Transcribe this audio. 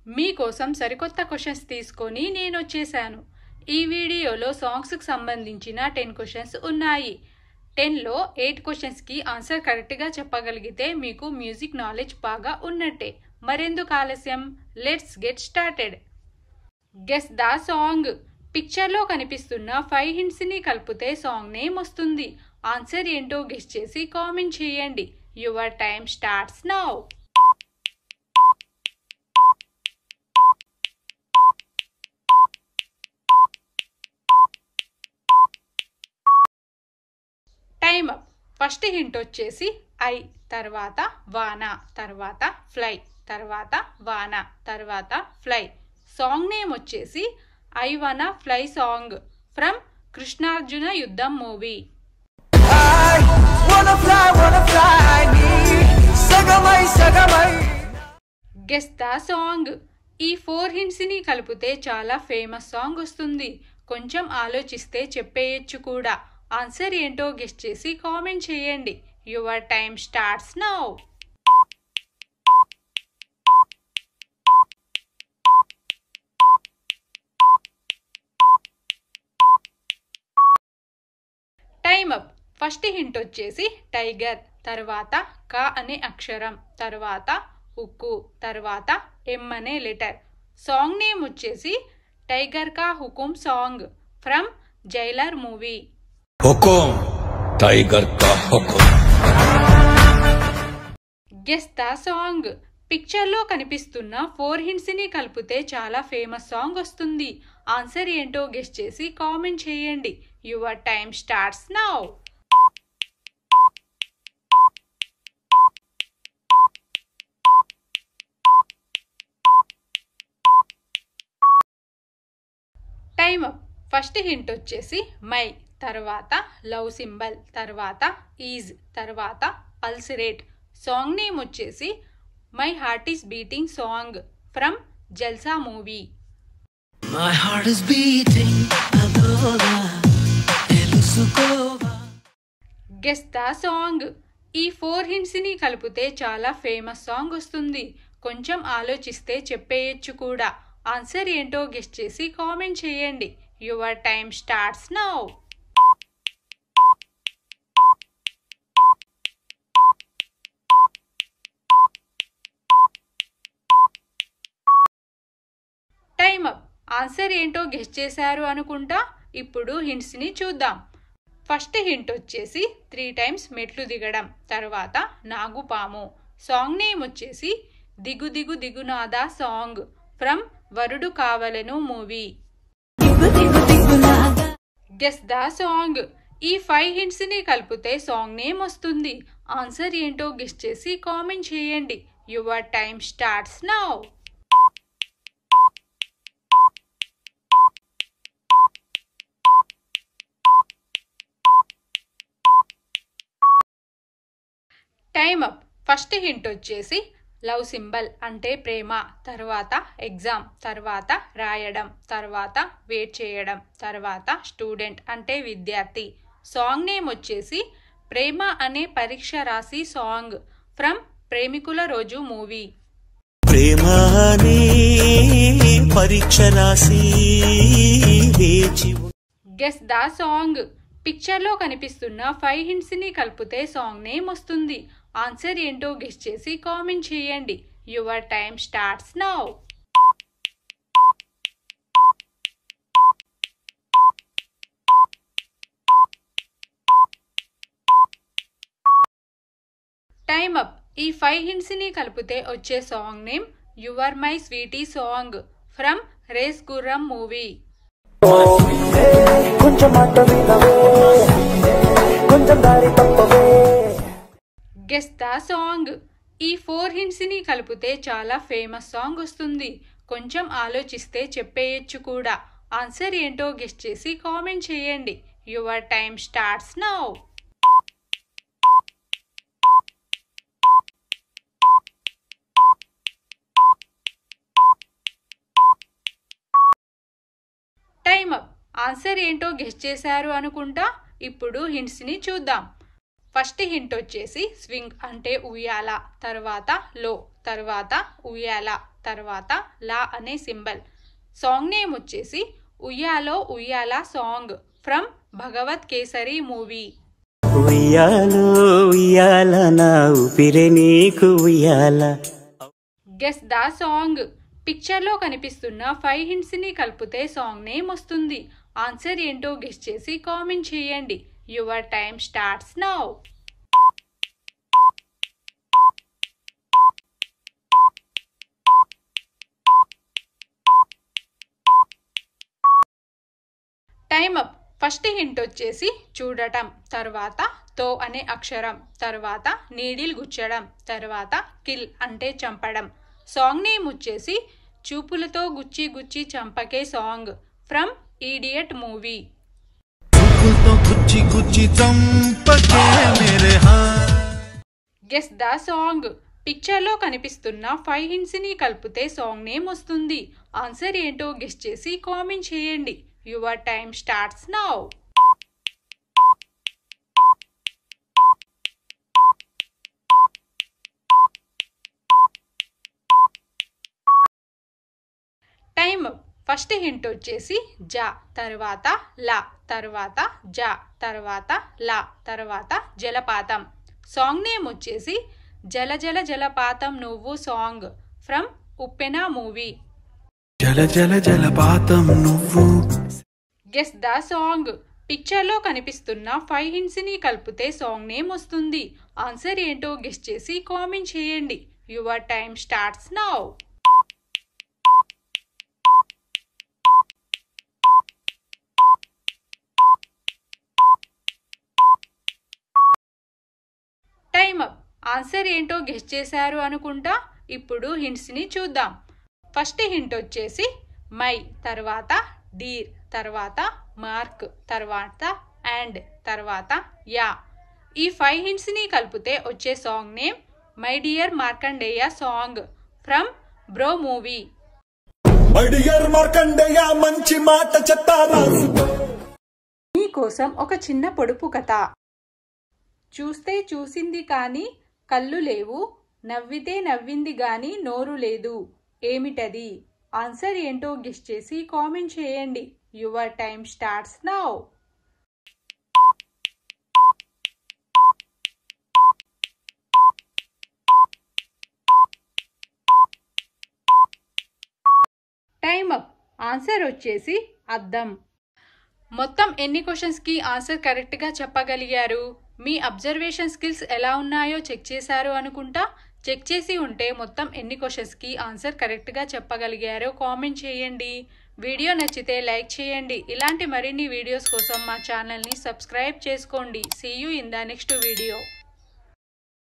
మీకోసం సరికొత్త క్వశ్చన్స్ తీసుకొని నేను వచ్చేసాను. ఈ వీడియోలో సాంగ్స్ కి సంబంధించిన 10 క్వశ్చన్స్ ఉన్నాయి. 10లో 8 క్వశ్చన్స్ కి ఆన్సర్ కరెక్ట్ గా చెప్పగలిగితే మీకు మ్యూజిక్ నాలెడ్జ్ బాగా ఉన్నట్టే. మరెందుకు ఆలస్యం, let's get started. Guess the song. Picture లో కనిపిస్తున్న 5 హింట్స్ ని కలిపితే సాంగ్ నేమ్ వస్తుంది. ఆన్సర్ ఏంటో గెస్ చేసి కామెంట్ చేయండి. Your time starts now. Time up. First hint వచ్చేసి ఐ, తర్వాత వాన, తర్వాత ఫ్లై, తర్వాత వాన, తర్వాత ఫ్లై. సాంగ్ నేమ్ వచ్చేసి ఐ వానా ఫ్లై సాంగ్ ఫ్రమ్ కృష్ణార్జున యుద్ధం మూవీ. Guess the song. ఈ 4 హింట్స్ ని కలిపితే చాలా ఫేమస్ సాంగ్ వస్తుంది. కొంచెం ఆలోచిస్తే చెప్పేయచ్చు కూడా. ఆన్సర్ ఏంటో గెస్ చేసి కామెంట్ చేయండి. Your time starts now. Time up. First hint వచ్చేసి టైగర్, తర్వాత క అనే అక్షరం, తర్వాత ఉక్కు, తర్వాత ఎం అనే లెటర్. సాంగ్ నేమ్ వచ్చేసి టైగర్ కా హుకుం సాంగ్ ఫ్రమ్ జైలర్ మూవీ. హుకుం, టైగర్ కా హుకుం. Guess the song. పిక్చర్ లో కనిపిస్తున్న 4 హింట్స్ ని కలిపితే చాలా ఫేమస్ సాంగ్ వస్తుంది. ఆన్సర్ ఏంటో గెస్ చేసి కామెంట్ చేయండి. Your time starts now. Time up. First hint వచ్చేసి మై, తర్వాత లవ్ సింబల్, తర్వాత ఈజ్, తర్వాత పల్సరేట్. సాంగ్ నేమ్ వచ్చేసి my heart is beating song from Jalsa movie. Guess the song. ఈ 4 హింట్స్ ని కలిపితే చాలా ఫేమస్ సాంగ్ వస్తుంది. కొంచెం ఆలోచిస్తే చెప్పేయచ్చు కూడా. ఆన్సర్ ఏంటో గెస్ చేసి కామెంట్ చేయండి. Your time starts now. Time up. Answer ఏంటో గెస్ చేశారు అనుకుంటా. ఇప్పుడు హింట్స్ ని చూద్దాం. ఫస్ట్ హింట్ వచ్చేసి 3 టైమ్స్ మెట్లు దిగడం, తర్వాత నాగుపాము. సాంగ్ నేమ్ వచ్చేసి దిగు దిగు దిగునాదా సాంగ్ ఫ్రమ్ వరుడు కావలను మూవీ. Guess the song. ఈ 5 హింట్స్ ని కలిపితే సాంగ్ నేమ్ వస్తుంది. ఆన్సర్ ఏంటో గెస్ చేసి కామెంట్ చేయండి. Your time starts now. Time up. First hint వచ్చేసి లవ్ సింబల్ అంటే ప్రేమ, తర్వాత ఎగ్జామ్, తర్వాత రాయడం, తర్వాత వెయిట్ చేయడం, తర్వాత స్టూడెంట్ అంటే విద్యార్థి. సాంగ్ నేమ్ వచ్చేసి ప్రేమ అనే పరీక్ష రాసి సాంగ్ ఫ్రమ్ ప్రేమికుల రోజు మూవీ. ప్రేమ అనే పరీక్ష రాసి వేచి. Guess the song. పిక్చర్ లో కనిపిస్తున్న 5 హింట్స్ ని కలిపితే సాంగ్ నేమ్ వస్తుంది. ఆన్సర్ ఏంటో గెస్ చేసి కామెంట్ చేయండి. Your time starts now. Time up. ఈ 5 హింట్స్ ని కలిపితే వచ్చే song name your my sweetie song from race Gurram movie. Guess the song. ఈ 4 హింట్స్ ని కలిపితే చాలా ఫేమస్ సాంగ్ వస్తుంది. కొంచెం ఆలోచిస్తే చెప్పేయచ్చు కూడా. ఆన్సర్ ఏంటో గెస్ చేసి కామెంట్ చేయండి. Your time starts now. Time up. Answer ఏంటో గెస్ చేశారు అనుకుంటా. ఇప్పుడు హింట్స్ ని చూద్దాం. ఫస్ట్ హింట్ వచ్చేసి స్వింగ్ అంటే ఉయ్యాల, తర్వాత లో, తర్వాత ఉయ్యాల, తర్వాత లా అనే సింబల్. సాంగ్ నేమ్ వచ్చేసి Uyyalo Uyyala song from Bhagavanth Kesari movie. ఉయ్యాలో ఉయ్యాల నా ఊపిరే నీకు ఉయ్యాల. Guess the song. పిక్చర్లో కనిపిస్తున్న 5 hintsని కలిపితే సాంగ్ నేమ్ వస్తుంది. ఆన్సర్ ఏంటో గెస్ చేసి కామెంట్ చేయండి. Your time starts now. Time up. First hint వచ్చేసి చూడటం, తర్వాత తో అనే అక్షరం, తర్వాత నీడిల్ గుచ్చడం, తర్వాత కిల్ అంటే చంపడం. సాంగ్ నేమ్ వచ్చేసి చూపులతో గుచ్చి గుచ్చి చంపకే song from idiot movie. Guess the song. పిక్చర్లో కనిపిస్తున్న 5 hintsని కలిపితే సాంగ్ నేమ్ వస్తుంది. ఆన్సర్ ఏంటో గెస్ చేసి కామెంట్ చేయండి. Your time starts now. Time. First hint వచ్చేసి జా, తర్వాత లా, తర్వాత జా, తర్వాత లా, తర్వాత జలపాతం. సాంగ్ నేమ్ వచ్చేసి జల జల జలపాతం నువ్వు సాంగ్ ఫ్రమ్ ఉప్పెన మూవీ. జల జల జలపాతం నువ్వు. Guess the song. పిక్చర్లో కనిపిస్తున్న 5 hintsని కలిపితే సాంగ్ నేమ్ వస్తుంది. ఆన్సర్ ఏంటో గెస్ చేసి కామెంట్ చేయండి. Your time starts now. Time up. Answer ఏంటో గెస్ చేశారు అనుకుంటా. ఇప్పుడు హింట్స్ని చూద్దాం. ఫస్ట్ హింట్ వచ్చేసి మై, తర్వాత డీర్, తర్వాత మార్క్, తర్వాత అండ్, తర్వాత యా. ఈ 5 hintsని కలిపితే వచ్చే song name my dear Markandeya song from bro movie. మంచి మాట చెప్తారా? మీకోసం ఒక చిన్న పొడుపు కథ. చూస్తే చూసింది కానీ కళ్ళు లేవు, నవ్వితే నవ్వింది గాని నోరు లేదు. ఏమిటది? ఆన్సర్ ఏంటో గెస్ చేసి కామెంట్ చేయండి. Your time starts now. Time up. Answer వచ్చేసి అద్దం. మొత్తం ఎన్ని క్వశ్చన్స్కి ఆన్సర్ కరెక్ట్గా చెప్పగలిగారు? మీ అబ్జర్వేషన్ స్కిల్స్ ఎలా ఉన్నాయో చెక్ చేశారు అనుకుంటా. చెక్ చేసి ఉంటే మొత్తం ఎన్ని క్వశ్చన్స్కి ఆన్సర్ కరెక్ట్గా చెప్పగలిగారో కామెంట్ చేయండి. వీడియో నచ్చితే లైక్ చేయండి. ఇలాంటి మరిన్ని వీడియోస్ కోసం మా ఛానల్ని సబ్స్క్రైబ్ చేసుకోండి. See you in the next video.